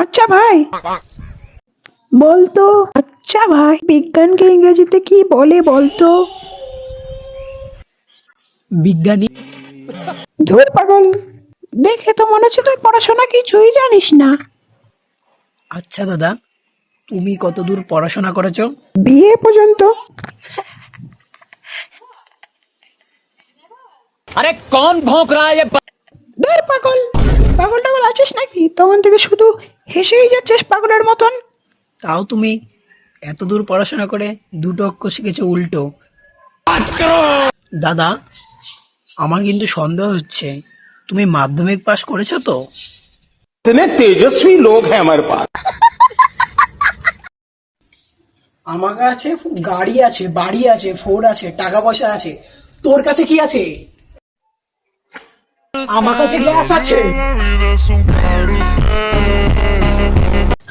আচ্ছা ভাই, বলতো। আচ্ছা ভাই, বিজ্ঞানকে ইংরেজিতে কি বলে বলতো? বিজ্ঞানী। ধুর পাগল, দেখে তো মনে হচ্ছে তুই পড়াশোনা কিছুই জানিস না। আচ্ছা দাদা, তুমি কতদূর পড়াশোনা করেছো? বিয়ে পর্যন্ত। अरे कौन भौंक रहा है ये ধুর পাগল, পাগল টাগল আছিস নাকি? তখন থেকে শুধু হেসেই যাচ্ছিস পাগলের মতন। তাও তুমি এতদূর পড়াশোনা করে দুটো অক্ষর শিখেছো উল্টো। দাদা, আমার কিন্তু সন্দেহ হচ্ছে তুমি মাধ্যমিক পাশ করেছো তো? इतने तेजस्वी लोग हैं हमारे पास। আমার কাছে গাড়ি আছে, বাড়ি আছে, ফোন আছে, টাকা পয়সা আছে। তোর কাছে কি আছে? আমার কাছে গ্যাস আছে।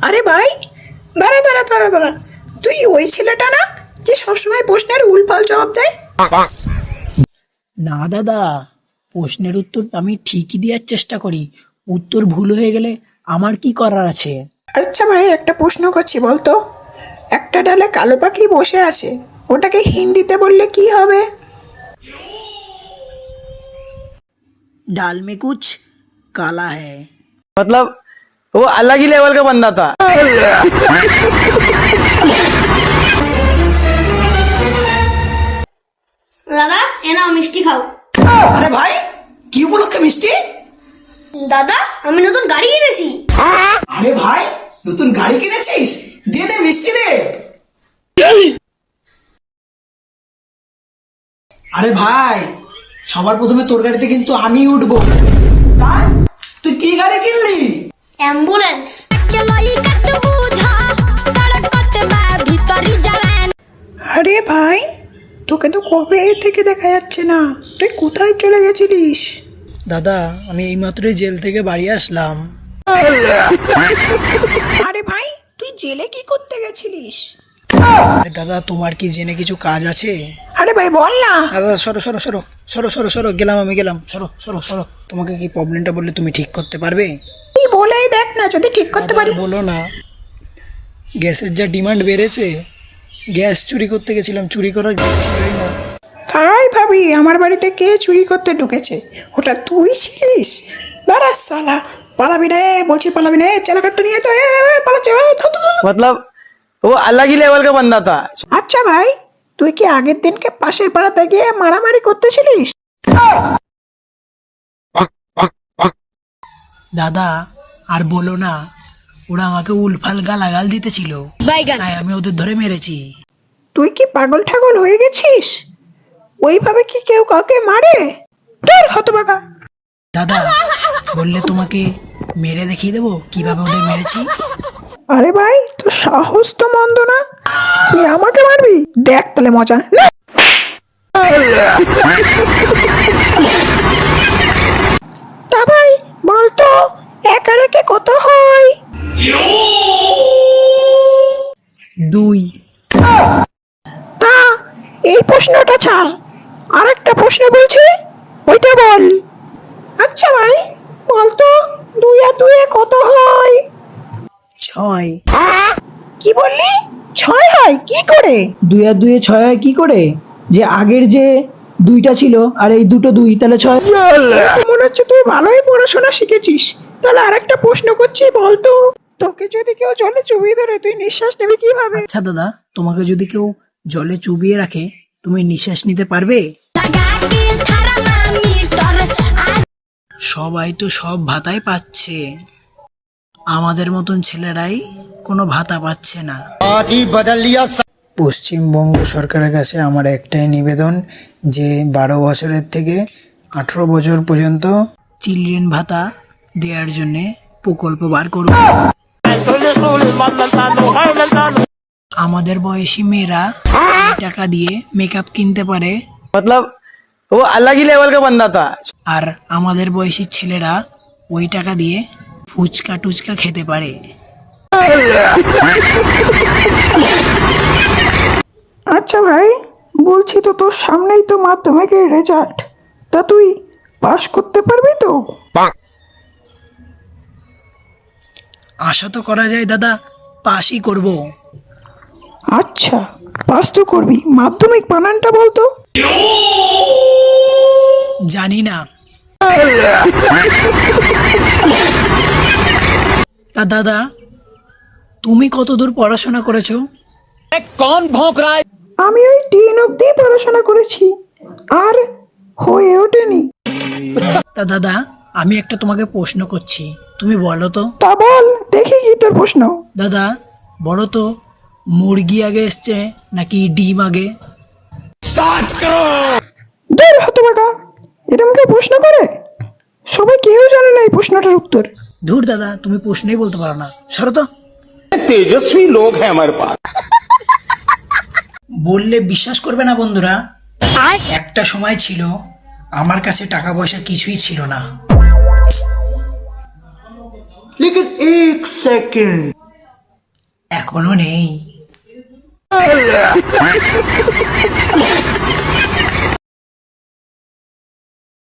আরে ভাই, দাঁড়া দাঁড়া দাঁড়া দাঁড়া, তুই ওই ছেলেটা না যে সবসময় প্রশ্নের উল্পাল জবাব দেয়? না দাদা, প্রশ্নের উত্তর আমি ঠিকই দেওয়ার চেষ্টা করি। উত্তর ভুল হয়ে গেলে আমার কি করার আছে? আচ্ছা ভাই, একটা প্রশ্ন করছি, বলতো। একটা ডালে কালো পাখি বসে আছে, ওটাকে হিন্দিতে বললে কি হবে? ডাল में कुछ काला है। मतलब वो अलग ही लेवल का बंदा था। দাদা এ নাও মিষ্টি খাও। আরে ভাই, কি উপলক্ষে মিষ্টি? দাদা আমি নতুন গাড়ি কিনেছি। আরে ভাই, নতুন গাড়ি কিনেছিস? দে দে মিষ্টি দে। আরে ভাই, সবার প্রথমে তোর গাড়িতে কিন্তু আমি উঠবো। তাই তুই কি গাড়ি কিনলি? অ্যাম্বুলেন্স। আরে ভাই, তোকে তো কবে থেকে দেখা যাচ্ছে না, তুই কোথায় চলে গেছিলিস? দাদা, আমি এইমাত্রই জেল থেকে বাড়ি আসলাম। আরে ভাই, তুই জেলে কি করতে গেছিলিস? আরে দাদা, তোমার কি জেনে কিছু কাজ আছে? আরে ভাই বল না। দাদা সরো সরো সরো সরো সরো সরো, গেলাম আমি গেলাম, সরো সরো সরো। তোমাকে কি প্রবলেমটা বললে তুমি ঠিক করতে পারবে? তুই বলেই দেখ না, যদি ঠিক করতে দাদা, পারি। বলো না। গ্যাসের যা ডিমান্ড বেড়েছে, গ্যাস চুরি করতে গেছিলাম, চুরি করার কিছুই না। তাই ভাবি আমার বাড়িতে কে চুরি করতে ঢুকেছে? ওটা তুই ছিলিস? দাঁড়া সালা, পালাবি রে, বলছি পালাবি রে, চালাকারটা নিয়ে তো পালাচ্ছে। मतलब वो अलग ही लेवल का बंदा था। আচ্ছা ভাই, তুই কি আগের দিনকে পাশের পাড়াতে গিয়ে মারামারি করতেছিলিস? দাদা, আর বলো না, ওরা আমাকে উলফাল গালাগাল দিতেছিল, তাই আমি ওদের ধরে মেরেছি। তুই কি পাগল ঠাগল হয়ে গেছিস? ওইভাবে কি কেউ কাউকে মারে? তোর হতবাগা। দাদা, বললে তোমাকে মেরে দেখিয়ে দেবো কিভাবে ওদের মেরেছি। আরে ভাই, তোর সাহস তো মন্দ না, তুই আমাকে মারবি? দেখ তাহলে মজা নে। তা ভাই বলতো, এক আর একে কত হয়? 2। তা এই প্রশ্নটা ছাড়, আর একটা প্রশ্ন বলছি, ওইটা বল। আচ্ছা ভাই বলতো, 2 আর 2 কত হয়? 6। কি বললি? 6 হয় কি করে? 2 আর 2 6 হয় কি করে? যে আগের যে 2টা ছিল আর এই দুটো 2, তাহলে 6। মনে হচ্ছে তুই ভালোই পড়াশোনা শিখেছিস। তাহলে আরেকটা প্রশ্ন করছি, বলতো। তোকে যদি কেউ জলে চুবিয়ে ধরে, তুই নিঃশ্বাস নেবে কিভাবে? আচ্ছা দাদা, তোমাকে যদি কেউ জলে চুবিয়ে রাখে, তুমি নিঃশ্বাস নিতে পারবে? সবাই তো সব ভাতাই পাচ্ছে, আমাদের মতন ছেলেরাই কোনো ভাতা পাচ্ছে না। পশ্চিমবঙ্গ সরকারের কাছে আমার একটাই নিবেদন, যে 12 বছরের থেকে 18 বছর পর্যন্ত চিলড্রেন ভাতা দেওয়ার জন্য প্রকল্প বার করুন। আমাদের বয়সী মেয়েরা এই টাকা দিয়ে মেকআপ কিনতে পারে, मतलब वो अलग ही लेवल का बंदा था। আর আমাদের বয়সী ছেলেরা ওই টাকা দিয়ে ফুচকা টুচকা খেতে পারে। আচ্ছা ভাই বলছি, তো তোর সামনেই তো মাধ্যমিকের রেজাল্ট, তা তুই পাশ করতে পারবি তো? আশা তো করা যায় দাদা পাসই করব। আচ্ছা, পাস তো করবি, মাধ্যমিক বানানটা বলতো। জানি না। তা দাদা তুমি কতদূর পড়াশোনা করেছো? अरे कौन भौंक रहा है? আমি ওই 10 অব্দি পড়াশোনা করেছি, আর হয়ে ওঠেনি। তা দাদা আমি একটা তোমাকে প্রশ্ন করছি, তুমি বলো তো। তা বল দেখি কি তোর প্রশ্ন। দাদা বলো তো, মুরগি আগে এসছে নাকি ডিম আগে? দূর হতবাকা, এরকম কেউ প্রশ্ন করে? সবাই কেউ জানে না এই প্রশ্নটার উত্তর। ধুর দাদা তুমি প্রশ্নই বলতে পারো না, সরো তো। तेजस्वी लोग हैं हमारे पास। বললে বিশ্বাস করবে না বন্ধুরা, একটা সময় ছিল আমার কাছে টাকা পয়সা কিছুই ছিল না। लेकिन एक सेकंड এখনো নেই।